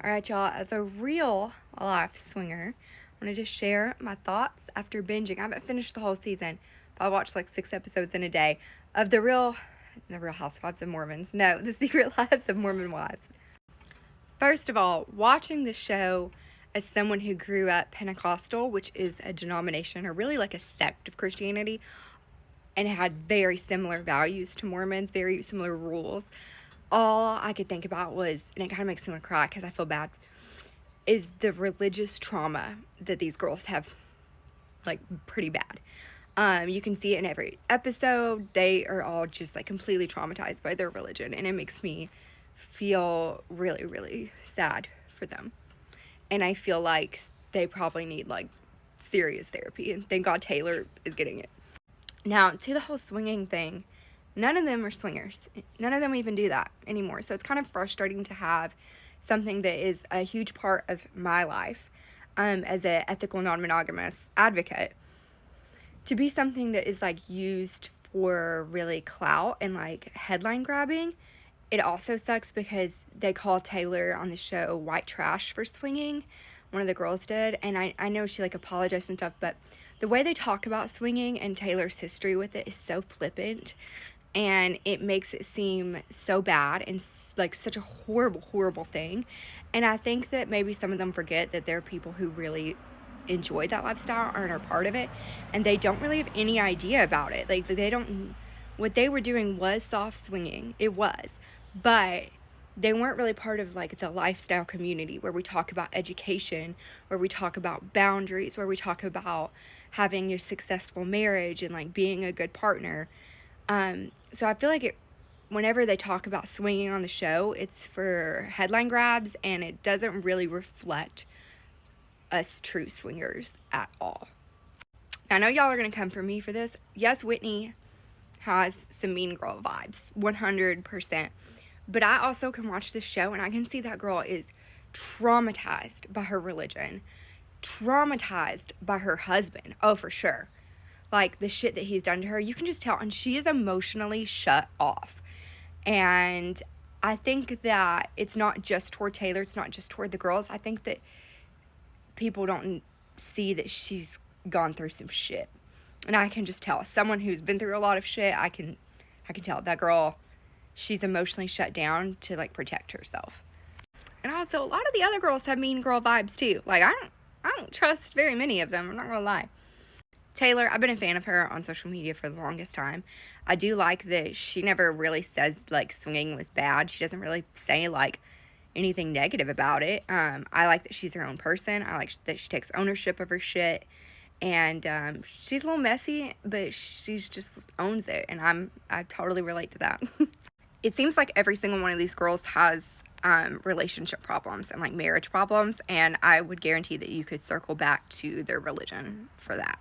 Alright, y'all, as a real life swinger, I wanted to share my thoughts after binging. I haven't finished the whole season, but I watched like 6 episodes in a day of the Real Housewives of Mormons. No, the Secret Lives of Mormon Wives. First of all, watching the show as someone who grew up Pentecostal, which is a denomination or really like a sect of Christianity, and had very similar values to Mormons, very similar rules, all I could think about was, and it kind of makes me want to cry because I feel bad, is the religious trauma that these girls have, like, pretty bad. You can see it in every episode. They are all just like completely traumatized by their religion, and it makes me feel really, really sad for them. And I feel like they probably need like serious therapy, and thank God Taylor is getting it. Now, to the whole swinging thing, none of them are swingers. None of them even do that anymore. So it's kind of frustrating to have something that is a huge part of my life as an ethical non-monogamous advocate to be something that is like used for really clout and like headline grabbing. It also sucks because they call Taylor on the show white trash for swinging. One of the girls did, and I know she like apologized and stuff, but the way they talk about swinging and Taylor's history with it is so flippant, and it makes it seem so bad and like such a horrible, horrible thing. And I think that maybe some of them forget that there are people who really enjoy that lifestyle and are part of it, and they don't really have any idea about it. Like, they don't, what they were doing was soft swinging. It was, but they weren't really part of like the lifestyle community where we talk about education, where we talk about boundaries, where we talk about having a successful marriage and like being a good partner. So I feel like whenever they talk about swinging on the show, it's for headline grabs, and it doesn't really reflect us true swingers at all. I know y'all are going to come for me for this. Yes, Whitney has some mean girl vibes, 100%. But I also can watch this show and I can see that girl is traumatized by her religion, traumatized by her husband. Oh, for sure. Like, the shit that he's done to her, you can just tell. And she is emotionally shut off. And I think that it's not just toward Taylor. It's not just toward the girls. I think that people don't see that she's gone through some shit. And I can just tell. As someone who's been through a lot of shit, I can tell that girl, she's emotionally shut down to like protect herself. And also, a lot of the other girls have mean girl vibes too. Like, I don't trust very many of them, I'm not gonna lie. Taylor, I've been a fan of her on social media for the longest time. I do like that she never really says like swinging was bad. She doesn't really say like anything negative about it. I like that she's her own person. I like that she takes ownership of her shit. And she's a little messy, but she's just owns it, and I totally relate to that. It seems like every single one of these girls has relationship problems and like marriage problems, and I would guarantee that you could circle back to their religion for that.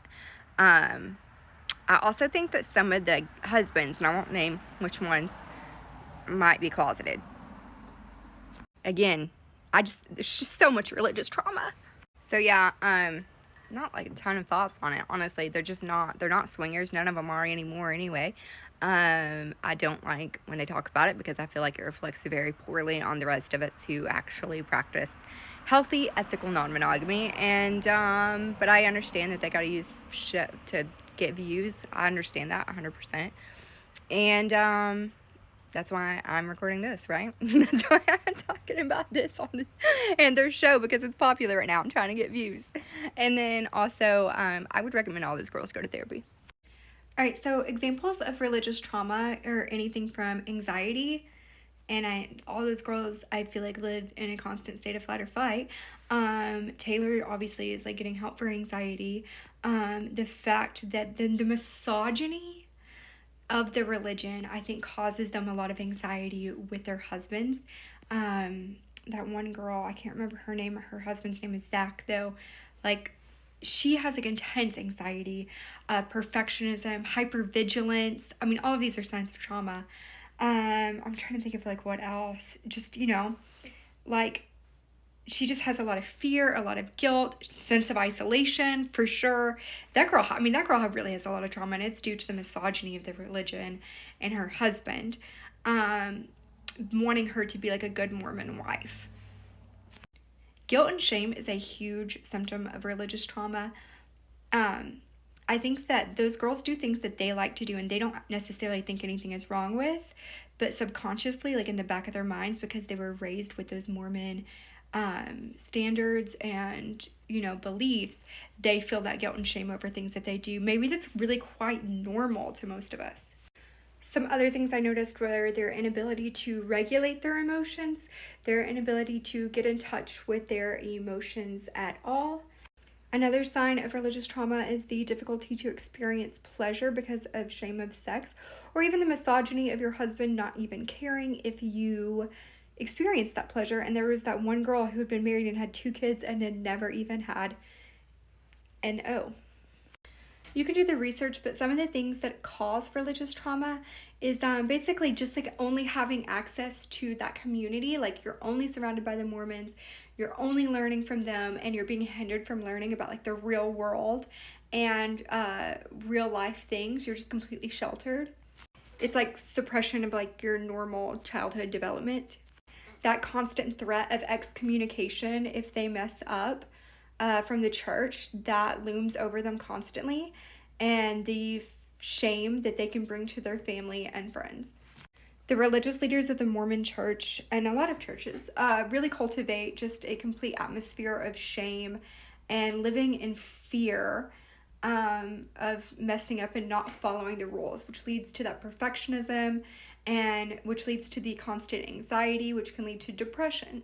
I also think that some of the husbands, and I won't name which ones, might be closeted. Again, there's just so much religious trauma. So yeah, not like a ton of thoughts on it, honestly. They're not swingers. None of them are anymore anyway. I don't like when they talk about it because I feel like it reflects very poorly on the rest of us who actually practice healthy, ethical non-monogamy. And but I understand that they gotta use shit to get views. I understand that 100%. And that's why I'm recording this, right? That's why I'm talking about this and their show, because it's popular right now. I'm trying to get views. And then also, I would recommend all these girls go to therapy. All right, so examples of religious trauma are anything from anxiety, and all those girls, I feel like, live in a constant state of fight or fight. Taylor obviously is like getting help for anxiety. The fact that the misogyny of the religion, I think, causes them a lot of anxiety with their husbands. That one girl, I can't remember her name. Her husband's name is Zach, though. Like, she has like intense anxiety, perfectionism, hypervigilance. I mean, all of these are signs of trauma. I'm trying to think of like what else. Just, like, she just has a lot of fear, a lot of guilt, sense of isolation, for sure. That girl really has a lot of trauma, and it's due to the misogyny of the religion and her husband wanting her to be like a good Mormon wife. Guilt and shame is a huge symptom of religious trauma. I think that those girls do things that they like to do and they don't necessarily think anything is wrong with, but subconsciously, like in the back of their minds, because they were raised with those Mormon standards and, beliefs, they feel that guilt and shame over things that they do. Maybe that's really quite normal to most of us. Some other things I noticed were their inability to regulate their emotions, their inability to get in touch with their emotions at all. Another sign of religious trauma is the difficulty to experience pleasure because of shame of sex, or even the misogyny of your husband not even caring if you experience that pleasure. And there was that one girl who had been married and had 2 kids and had never even had an O. You can do the research, but some of the things that cause religious trauma is basically just like only having access to that community. Like you're only surrounded by the Mormons, you're only learning from them, and you're being hindered from learning about like the real world and real life things. You're just completely sheltered. It's like suppression of like your normal childhood development. That constant threat of excommunication if they mess up from the church, that looms over them constantly, and the shame that they can bring to their family and friends. The religious leaders of the Mormon church and a lot of churches really cultivate just a complete atmosphere of shame and living in fear of messing up and not following the rules, which leads to that perfectionism and which leads to the constant anxiety, which can lead to depression.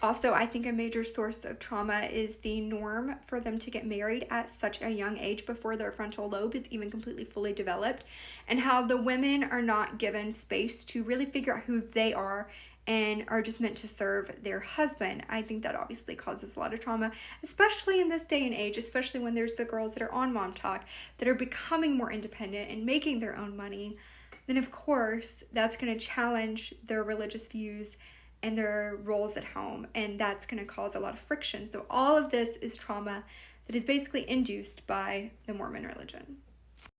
Also, I think a major source of trauma is the norm for them to get married at such a young age before their frontal lobe is even completely fully developed, and how the women are not given space to really figure out who they are and are just meant to serve their husband. I think that obviously causes a lot of trauma, especially in this day and age, especially when there's the girls that are on Mom Talk that are becoming more independent and making their own money. Then of course, that's going to challenge their religious views and their roles at home, and that's going to cause a lot of friction. So all of this is trauma that is basically induced by the Mormon religion.